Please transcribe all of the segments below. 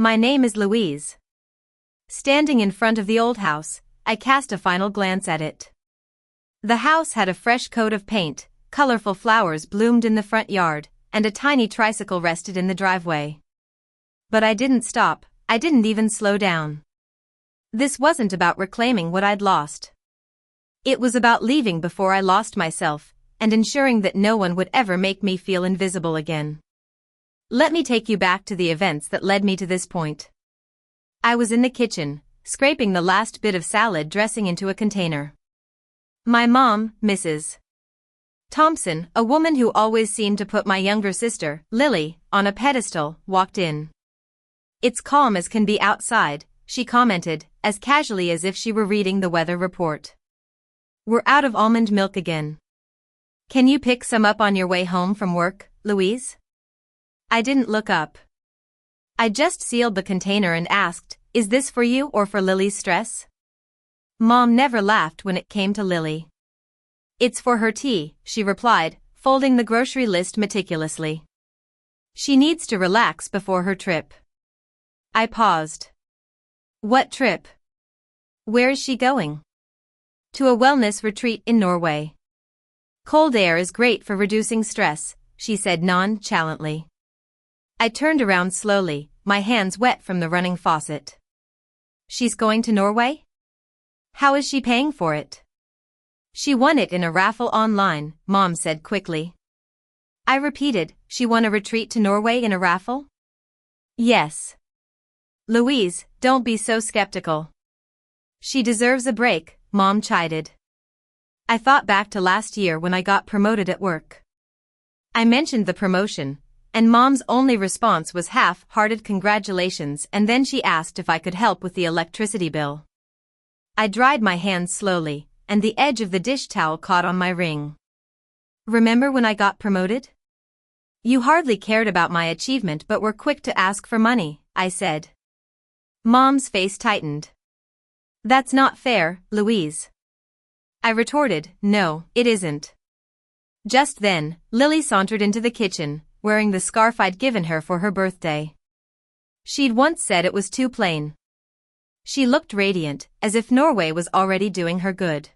My name is Louise. Standing in front of the old house, I cast a final glance at it. The house had a fresh coat of paint, colorful flowers bloomed in the front yard, and a tiny tricycle rested in the driveway. But I didn't stop, I didn't even slow down. This wasn't about reclaiming what I'd lost. It was about leaving before I lost myself, and ensuring that no one would ever make me feel invisible again. Let me take you back to the events that led me to this point. I was in the kitchen, scraping the last bit of salad dressing into a container. My mom, Mrs. Thompson, a woman who always seemed to put my younger sister, Lily, on a pedestal, walked in. "It's calm as can be outside," she commented, as casually as if she were reading the weather report. "We're out of almond milk again. Can you pick some up on your way home from work, Louise?" I didn't look up. I just sealed the container and asked, "Is this for you or for Lily's stress?" Mom never laughed when it came to Lily. "It's for her tea," she replied, folding the grocery list meticulously. "She needs to relax before her trip." I paused. "What trip? Where is she going?" "To a wellness retreat in Norway. Cold air is great for reducing stress," she said nonchalantly. I turned around slowly, my hands wet from the running faucet. "She's going to Norway? How is she paying for it?" "She won it in a raffle online," Mom said quickly. I repeated, "She won a retreat to Norway in a raffle?" "Yes." "Louise, don't be so skeptical. She deserves a break," Mom chided. I thought back to last year when I got promoted at work. I mentioned the promotion, and Mom's only response was half-hearted congratulations, and then she asked if I could help with the electricity bill. I dried my hands slowly, and the edge of the dish towel caught on my ring. "Remember when I got promoted? You hardly cared about my achievement but were quick to ask for money," I said. Mom's face tightened. "That's not fair, Louise." I retorted, "No, it isn't." Just then, Lily sauntered into the kitchen, wearing the scarf I'd given her for her birthday. She'd once said it was too plain. She looked radiant, as if Norway was already doing her good.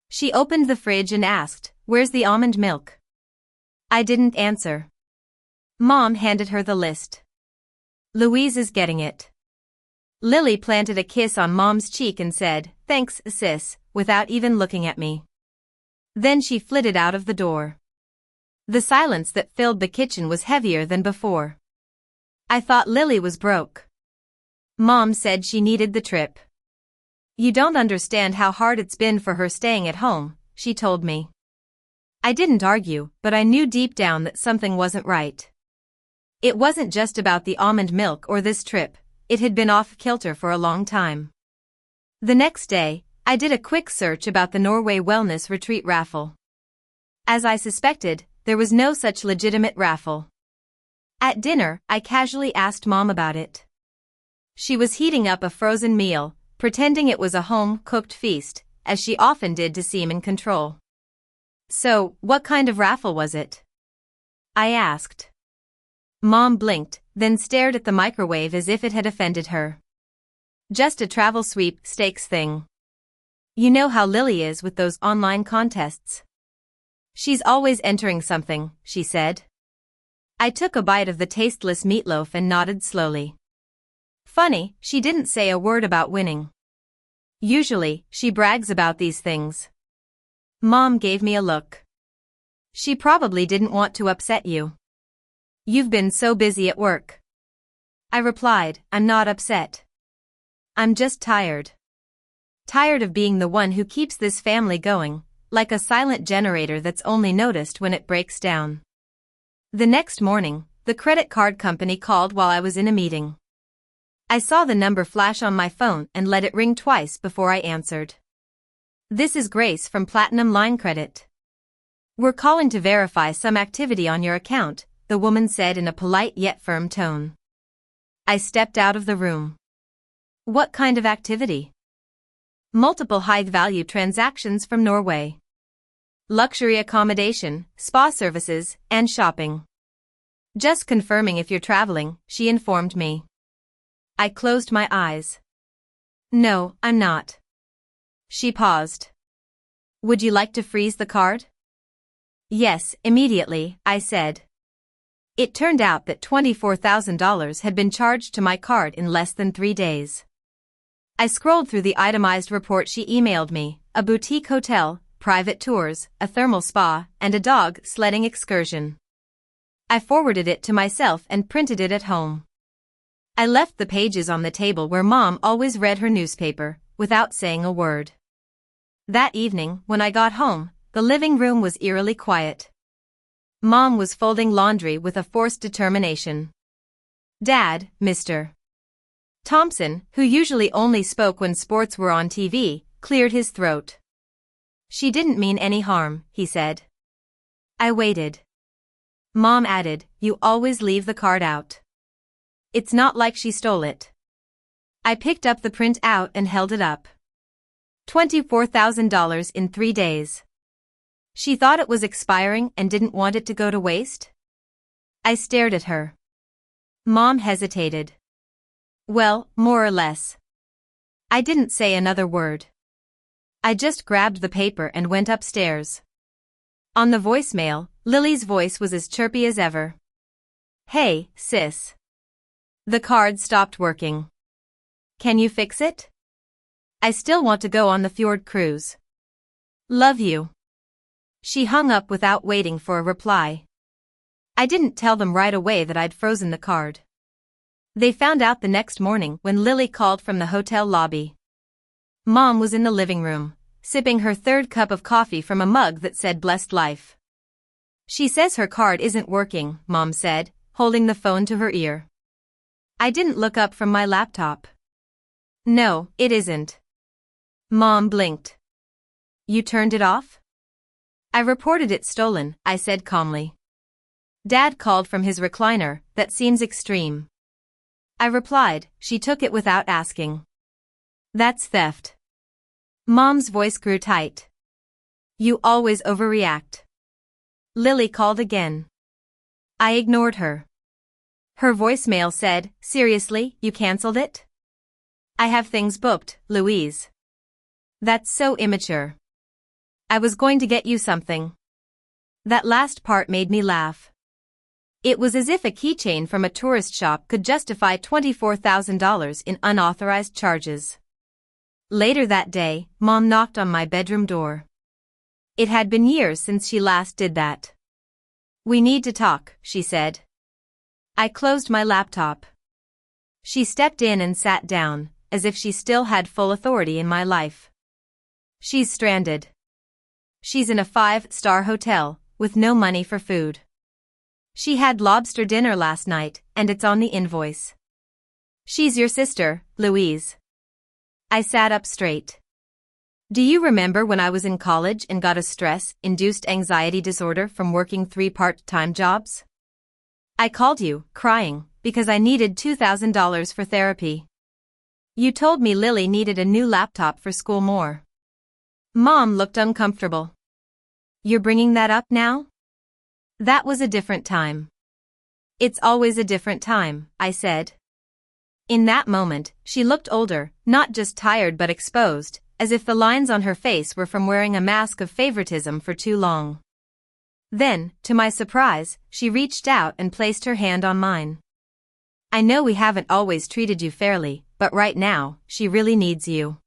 She opened the fridge and asked, "Where's the almond milk?" I didn't answer. Mom handed her the list. "Louise is getting it." Lily planted a kiss on Mom's cheek and said, "Thanks, sis," without even looking at me. Then she flitted out of the door. The silence that filled the kitchen was heavier than before. I thought Lily was broke. Mom said she needed the trip. "You don't understand how hard it's been for her staying at home," she told me. I didn't argue, but I knew deep down that something wasn't right. It wasn't just about the almond milk or this trip, it had been off-kilter for a long time. The next day, I did a quick search about the Norway Wellness Retreat raffle. As I suspected, there was no such legitimate raffle. At dinner, I casually asked Mom about it. She was heating up a frozen meal, pretending it was a home-cooked feast, as she often did to seem in control. "So, what kind of raffle was it?" I asked. Mom blinked, then stared at the microwave as if it had offended her. "Just a travel sweepstakes thing. You know how Lily is with those online contests. She's always entering something," she said. I took a bite of the tasteless meatloaf and nodded slowly. Funny, she didn't say a word about winning. Usually, she brags about these things. Mom gave me a look. "She probably didn't want to upset you. You've been so busy at work." I replied, "I'm not upset. I'm just tired. Tired of being the one who keeps this family going, like a silent generator that's only noticed when it breaks down." The next morning, the credit card company called while I was in a meeting. I saw the number flash on my phone and let it ring twice before I answered. "This is Grace from Platinum Line Credit. We're calling to verify some activity on your account," the woman said in a polite yet firm tone. I stepped out of the room. "What kind of activity?" "Multiple high-value transactions from Norway. Luxury accommodation, spa services, and shopping. Just confirming if you're traveling," she informed me. I closed my eyes. No, I'm not. She paused. Would you like to freeze the card? Yes, immediately, I said. It turned out that $24,000 had been charged to my card in less than 3 days. I scrolled through the itemized report she emailed me: a boutique hotel, private tours, a thermal spa, and a dog sledding excursion. I forwarded it to myself and printed it at home. I left the pages on the table where Mom always read her newspaper, without saying a word. That evening, when I got home, the living room was eerily quiet. Mom was folding laundry with a forced determination. Dad, Mr. Thompson, who usually only spoke when sports were on TV, cleared his throat. She didn't mean any harm, he said. I waited. Mom added, you always leave the card out. It's not like she stole it. I picked up the print out and held it up. $24,000 in 3 days. She thought it was expiring and didn't want it to go to waste? I stared at her. Mom hesitated. Well, more or less. I didn't say another word. I just grabbed the paper and went upstairs. On the voicemail, Lily's voice was as chirpy as ever. Hey, sis. The card stopped working. Can you fix it? I still want to go on the fjord cruise. Love you. She hung up without waiting for a reply. I didn't tell them right away that I'd frozen the card. They found out the next morning when Lily called from the hotel lobby. Mom was in the living room, sipping her 3rd cup of coffee from a mug that said Blessed Life. She says her card isn't working, Mom said, holding the phone to her ear. I didn't look up from my laptop. No, it isn't. Mom blinked. You turned it off? I reported it stolen, I said calmly. Dad called from his recliner, that seems extreme. I replied, she took it without asking. That's theft. Mom's voice grew tight. You always overreact. Lily called again. I ignored her. Her voicemail said, seriously, you canceled it? I have things booked, Louise. That's so immature. I was going to get you something. That last part made me laugh. It was as if a keychain from a tourist shop could justify $24,000 in unauthorized charges. Later that day, Mom knocked on my bedroom door. It had been years since she last did that. We need to talk, she said. I closed my laptop. She stepped in and sat down, as if she still had full authority in my life. She's stranded. She's in a 5-star hotel, with no money for food. She had lobster dinner last night, and it's on the invoice. She's your sister, Louise. I sat up straight. Do you remember when I was in college and got a stress-induced anxiety disorder from working 3 part-time jobs? I called you, crying, because I needed $2,000 for therapy. You told me Lily needed a new laptop for school more. Mom looked uncomfortable. You're bringing that up now? That was a different time. It's always a different time, I said. In that moment, she looked older, not just tired but exposed, as if the lines on her face were from wearing a mask of favoritism for too long. Then, to my surprise, she reached out and placed her hand on mine. I know we haven't always treated you fairly, but right now, she really needs you.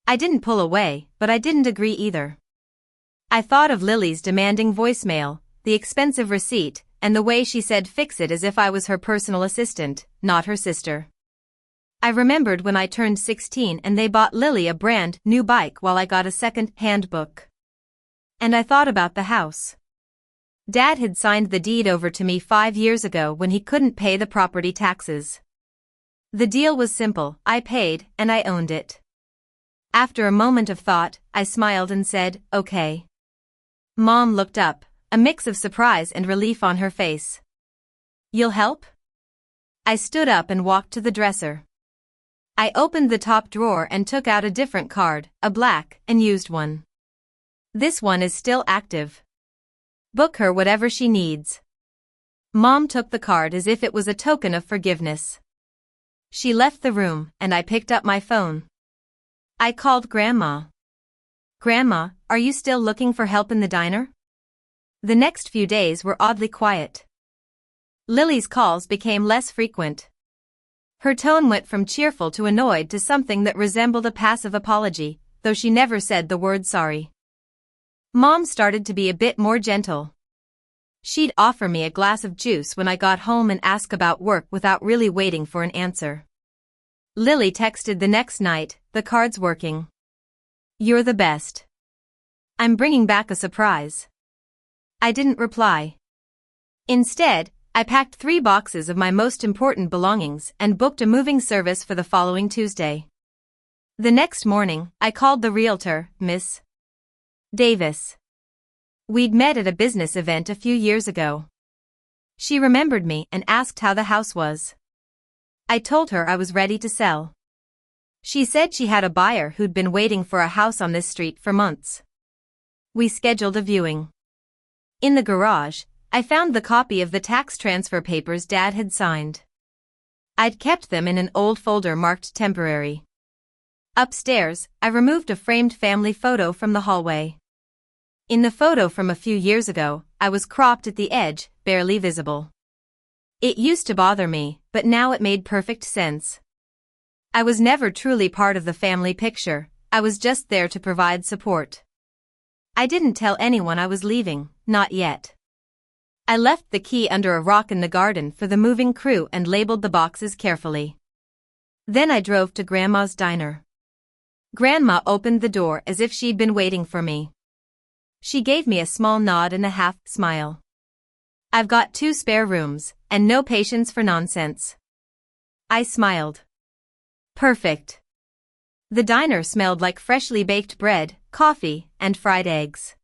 I didn't pull away, but I didn't agree either. I thought of Lily's demanding voicemail, the expensive receipt, and the way she said fix it as if I was her personal assistant, not her sister. I remembered when I turned 16 and they bought Lily a brand new bike while I got a second-hand book. And I thought about the house. Dad had signed the deed over to me 5 years ago when he couldn't pay the property taxes. The deal was simple, I paid, and I owned it. After a moment of thought, I smiled and said, okay. Mom looked up, a mix of surprise and relief on her face. You'll help? I stood up and walked to the dresser. I opened the top drawer and took out a different card, a black and used one. This one is still active. Book her whatever she needs. Mom took the card as if it was a token of forgiveness. She left the room, and I picked up my phone. I called Grandma. Grandma, are you still looking for help in the diner? The next few days were oddly quiet. Lily's calls became less frequent. Her tone went from cheerful to annoyed to something that resembled a passive apology, though she never said the word sorry. Mom started to be a bit more gentle. She'd offer me a glass of juice when I got home and ask about work without really waiting for an answer. Lily texted the next night, "The card's working. You're the best. I'm bringing back a surprise." I didn't reply. Instead, I packed 3 boxes of my most important belongings and booked a moving service for the following Tuesday. The next morning, I called the realtor, Miss Davis. We'd met at a business event a few years ago. She remembered me and asked how the house was. I told her I was ready to sell. She said she had a buyer who'd been waiting for a house on this street for months. We scheduled a viewing. In the garage, I found the copy of the tax transfer papers Dad had signed. I'd kept them in an old folder marked temporary. Upstairs, I removed a framed family photo from the hallway. In the photo from a few years ago, I was cropped at the edge, barely visible. It used to bother me, but now it made perfect sense. I was never truly part of the family picture, I was just there to provide support. I didn't tell anyone I was leaving, not yet. I left the key under a rock in the garden for the moving crew and labeled the boxes carefully. Then I drove to Grandma's diner. Grandma opened the door as if she'd been waiting for me. She gave me a small nod and a half smile. "I've got 2 spare rooms, and no patience for nonsense." I smiled. Perfect. The diner smelled like freshly baked bread, coffee, and fried eggs.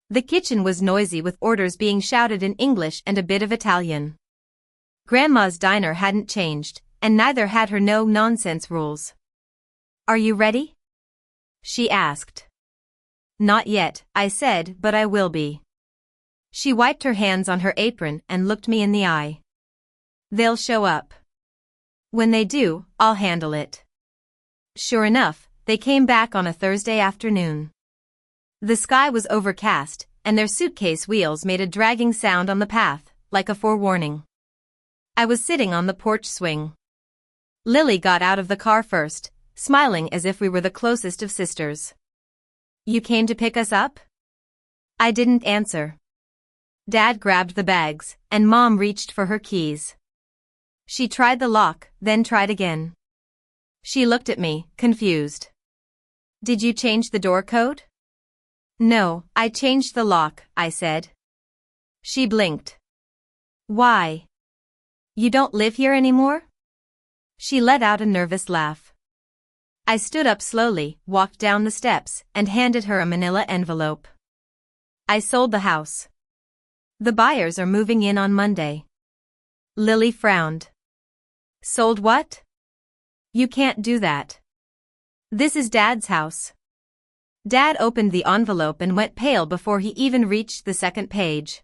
The kitchen was noisy with orders being shouted in English and a bit of Italian. Grandma's diner hadn't changed, and neither had her no-nonsense rules. "Are you ready?" she asked. "Not yet," I said, "but I will be." She wiped her hands on her apron and looked me in the eye. "They'll show up. When they do, I'll handle it." Sure enough, they came back on a Thursday afternoon. The sky was overcast, and their suitcase wheels made a dragging sound on the path, like a forewarning. I was sitting on the porch swing. Lily got out of the car first, smiling as if we were the closest of sisters. "You came to pick us up?" I didn't answer. Dad grabbed the bags, and Mom reached for her keys. She tried the lock, then tried again. She looked at me, confused. "Did you change the door code?" "No, I changed the lock," I said. She blinked. "Why? You don't live here anymore?" She let out a nervous laugh. I stood up slowly, walked down the steps, and handed her a manila envelope. "I sold the house. The buyers are moving in on Monday." Lily frowned. "Sold what? You can't do that. This is Dad's house." Dad opened the envelope and went pale before he even reached the second page.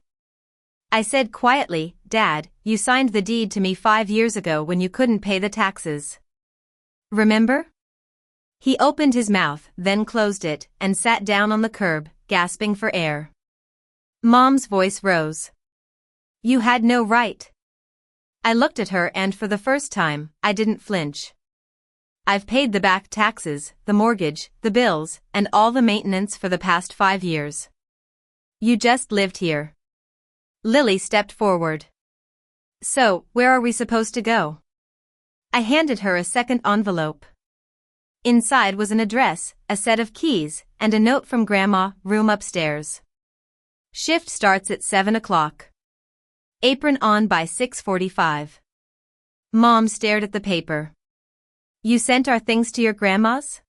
I said quietly, "Dad, you signed the deed to me 5 years ago when you couldn't pay the taxes. Remember?" He opened his mouth, then closed it, and sat down on the curb, gasping for air. Mom's voice rose. "You had no right." I looked at her and for the first time, I didn't flinch. "I've paid the back taxes, the mortgage, the bills, and all the maintenance for the past 5 years. You just lived here." Lily stepped forward. "So, where are we supposed to go?" I handed her a second envelope. Inside was an address, a set of keys, and a note from Grandma, room upstairs. Shift starts at 7 o'clock. Apron on by 6:45. Mom stared at the paper. "You sent our things to your grandma's?"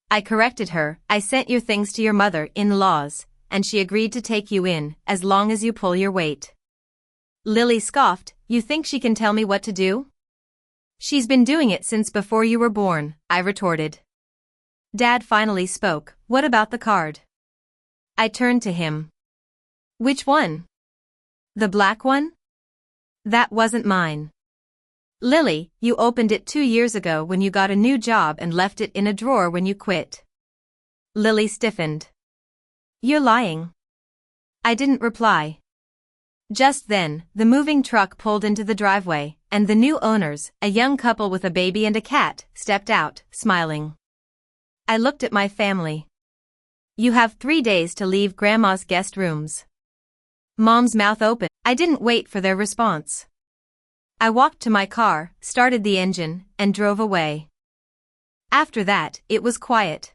I corrected her. "I sent your things to your mother-in-law's, and she agreed to take you in, as long as you pull your weight." Lily scoffed. "You think she can tell me what to do?" "She's been doing it since before you were born," I retorted. Dad finally spoke. "What about the card?" I turned to him. "Which one? The black one?" "That wasn't mine." Lily, you opened it 2 years ago when you got a new job and left it in a drawer when you quit. Lily stiffened. You're lying. I didn't reply. Just then, the moving truck pulled into the driveway, and the new owners, a young couple with a baby and a cat, stepped out, smiling. I looked at my family. You have 3 days to leave Grandma's guest rooms. Mom's mouth opened. I didn't wait for their response. I walked to my car, started the engine, and drove away. After that, it was quiet.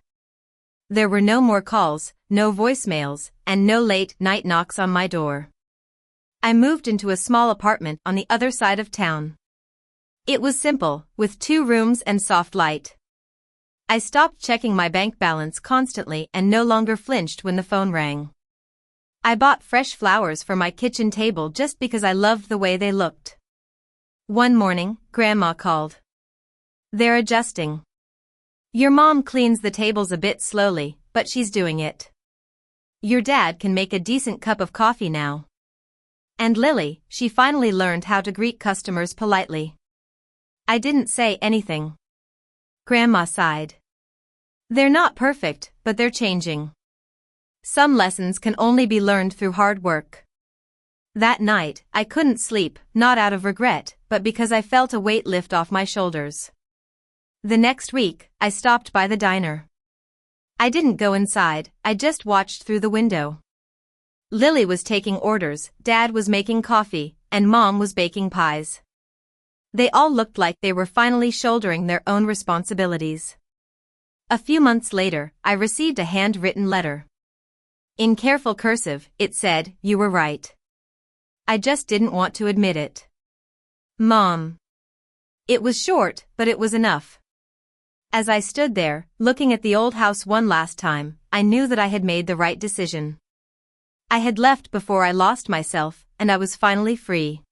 There were no more calls, no voicemails, and no late-night knocks on my door. I moved into a small apartment on the other side of town. It was simple, with 2 rooms and soft light. I stopped checking my bank balance constantly and no longer flinched when the phone rang. I bought fresh flowers for my kitchen table just because I loved the way they looked. One morning, Grandma called. They're adjusting. Your mom cleans the tables a bit slowly, but she's doing it. Your dad can make a decent cup of coffee now. And Lily, she finally learned how to greet customers politely. I didn't say anything. Grandma sighed. They're not perfect, but they're changing. Some lessons can only be learned through hard work. That night, I couldn't sleep, not out of regret, but because I felt a weight lift off my shoulders. The next week, I stopped by the diner. I didn't go inside, I just watched through the window. Lily was taking orders, Dad was making coffee, and Mom was baking pies. They all looked like they were finally shouldering their own responsibilities. A few months later, I received a handwritten letter. In careful cursive, it said, "You were right. I just didn't want to admit it. Mom." It was short, but it was enough. As I stood there, looking at the old house one last time, I knew that I had made the right decision. I had left before I lost myself, and I was finally free.